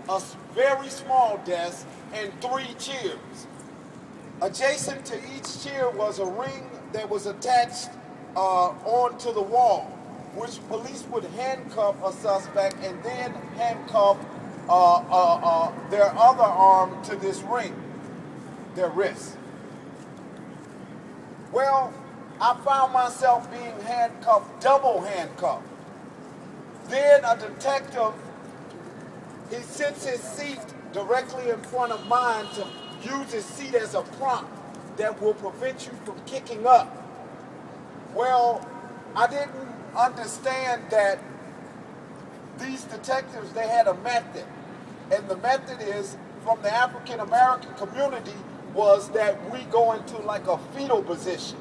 a very small desk, and 3 chairs. Adjacent to each chair was a ring that was attached onto the wall, which police would handcuff a suspect and then handcuff their other arm to this ring, their wrist. Well, I found myself being handcuffed, double handcuffed. Then a detective, he sits his seat directly in front of mine to use his seat as a prompt that will prevent you from kicking up. Well, I didn't understand that these detectives, they had a method. And the method is, from the African American community, was that we go into like a fetal position.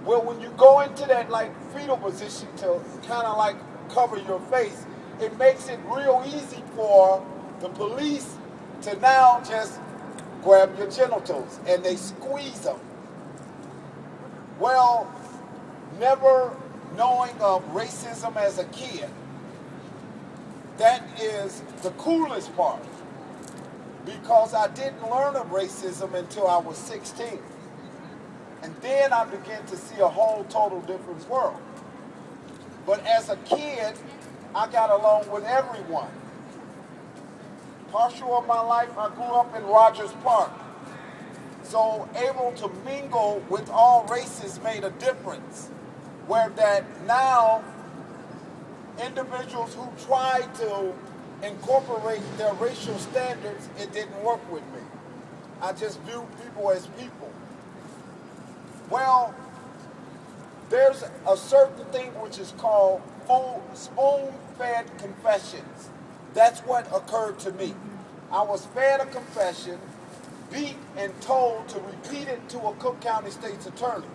Well, when you go into that like fetal position to kind of like cover your face, it makes it real easy for the police to now just grab your genitals and they squeeze them. Well, never knowing of racism as a kid, that is the coolest part, because I didn't learn of racism until I was 16. And then I began to see a whole total different world. But as a kid, I got along with everyone. Partial of my life, I grew up in Rogers Park. So able to mingle with all races made a difference. Where that now, individuals who try to incorporate their racial standards, it didn't work with me. I just viewed people as people. Well, there's a certain thing which is called spoon-fed confessions. That's what occurred to me. I was fed a confession, beat and told to repeat it to a Cook County State's attorney.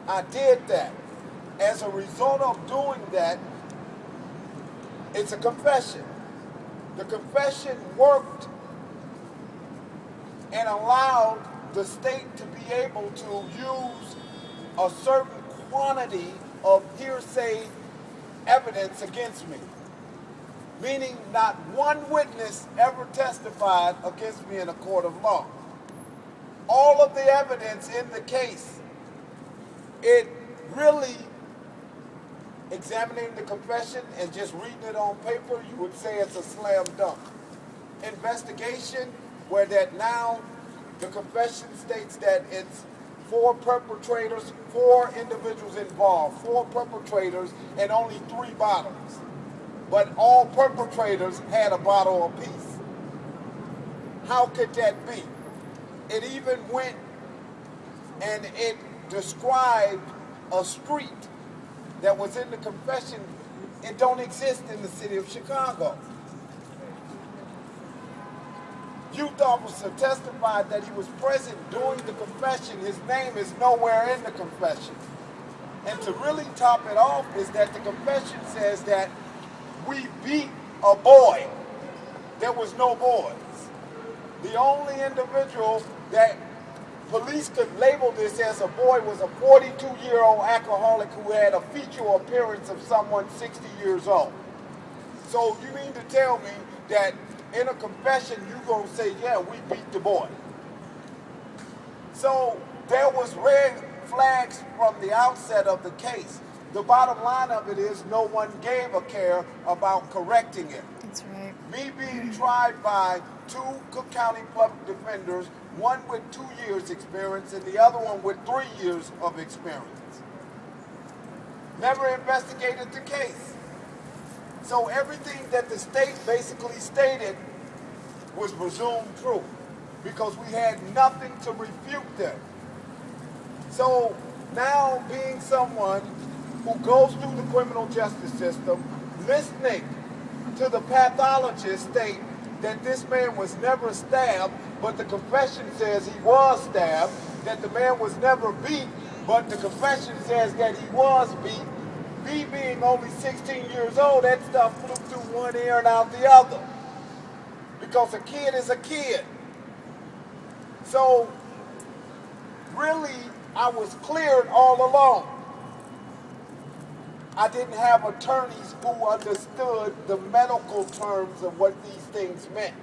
I did that. As a result of doing that, it's a confession. The confession worked and allowed the state to be able to use a certain quantity of hearsay evidence against me. Meaning not one witness ever testified against me in a court of law. All of the evidence in the case, it really, examining the confession and just reading it on paper, you would say it's a slam dunk. Investigation, where that now the confession states that it's 4 perpetrators, 4 individuals involved, 4 perpetrators, and only 3 bottles. But all perpetrators had a bottle apiece. How could that be? It even went and it described a street that was in the confession. It don't exist in the city of Chicago. Youth officer testified that he was present during the confession. His name is nowhere in the confession. And to really top it off is that the confession says that we beat a boy. There was no boys. The only individual that police could label this as a boy was a 42-year-old alcoholic who had a feature appearance of someone 60 years old. So you mean to tell me that in a confession you're going to say, yeah, we beat the boy? So there was red flags from the outset of the case. The bottom line of it is no one gave a care about correcting it. That's right. Me being tried by 2 Cook County public defenders, one with 2 years experience and the other one with 3 years of experience. Never investigated the case. So everything that the state basically stated was presumed true because we had nothing to refute them. So now being someone who goes through the criminal justice system, listening to the pathologist state that this man was never stabbed, but the confession says he was stabbed, that the man was never beat, but the confession says that he was beat. Me being only 16 years old, that stuff flew through one ear and out the other. Because a kid is a kid. So, really, I was cleared all along. I didn't have attorneys who understood the medical terms of what these things meant.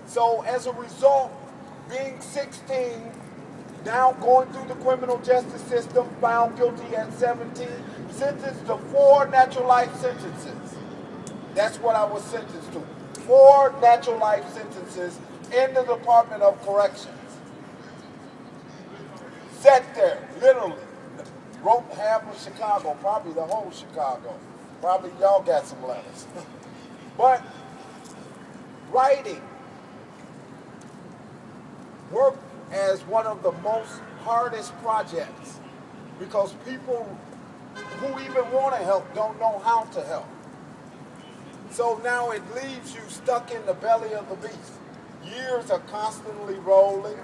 So as a result, being 16, now going through the criminal justice system, found guilty at 17, sentenced to 4 natural life sentences. That's what I was sentenced to. 4 natural life sentences in the Department of Corrections. Sat there, literally. Wrote half of Chicago, probably the whole Chicago. Probably y'all got some letters. But writing worked as one of the most hardest projects because people who even want to help don't know how to help. So now it leaves you stuck in the belly of the beast. Years are constantly rolling.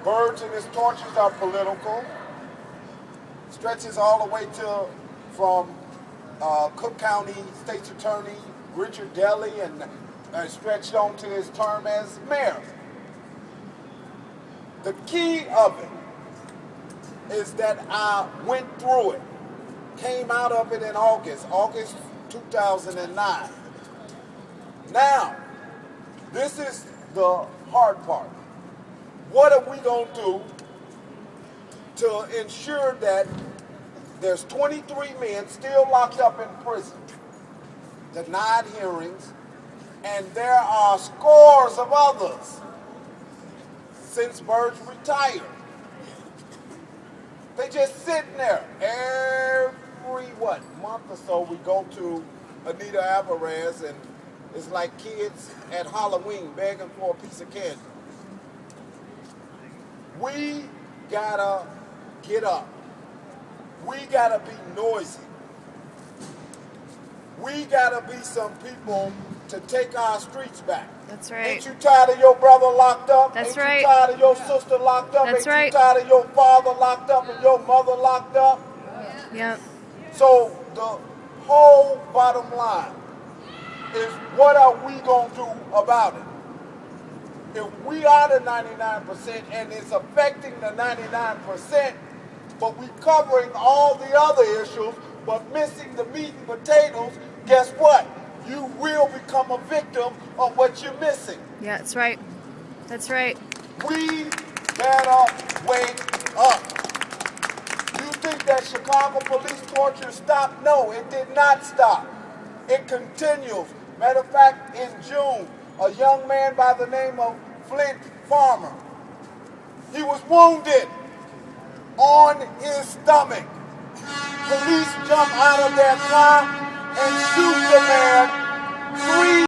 Birds and his torches are political. Stretches all the way to from Cook County State's Attorney Richard Daly and stretched on to his term as mayor. The key of it is that I went through it, came out of it in August 2009. Now, this is the hard part. What are we going to do to ensure that there's 23 men still locked up in prison, denied hearings, and there are scores of others since Bird's retired? They just sitting there. Every, month or so we go to Anita Alvarez and it's like kids at Halloween begging for a piece of candy. We gotta get up. We gotta be noisy. We gotta be some people to take our streets back. That's right. Ain't you tired of your brother locked up? That's Ain't right. you tired of your sister locked up? That's Ain't right. you tired of your father locked up and your mother locked up? Yep. So the whole bottom line is, what are we going to do about it? If we are the 99% and it's affecting the 99%, but we're covering all the other issues, but missing the meat and potatoes, guess what? You will become a victim of what you're missing. Yeah, that's right. That's right. We better wake up. You think that Chicago police torture stopped? No, it did not stop. It continues. Matter of fact, in June, a young man by the name of Flint Farmer, he was wounded on his stomach. Police jump out of their car and shoot the man 3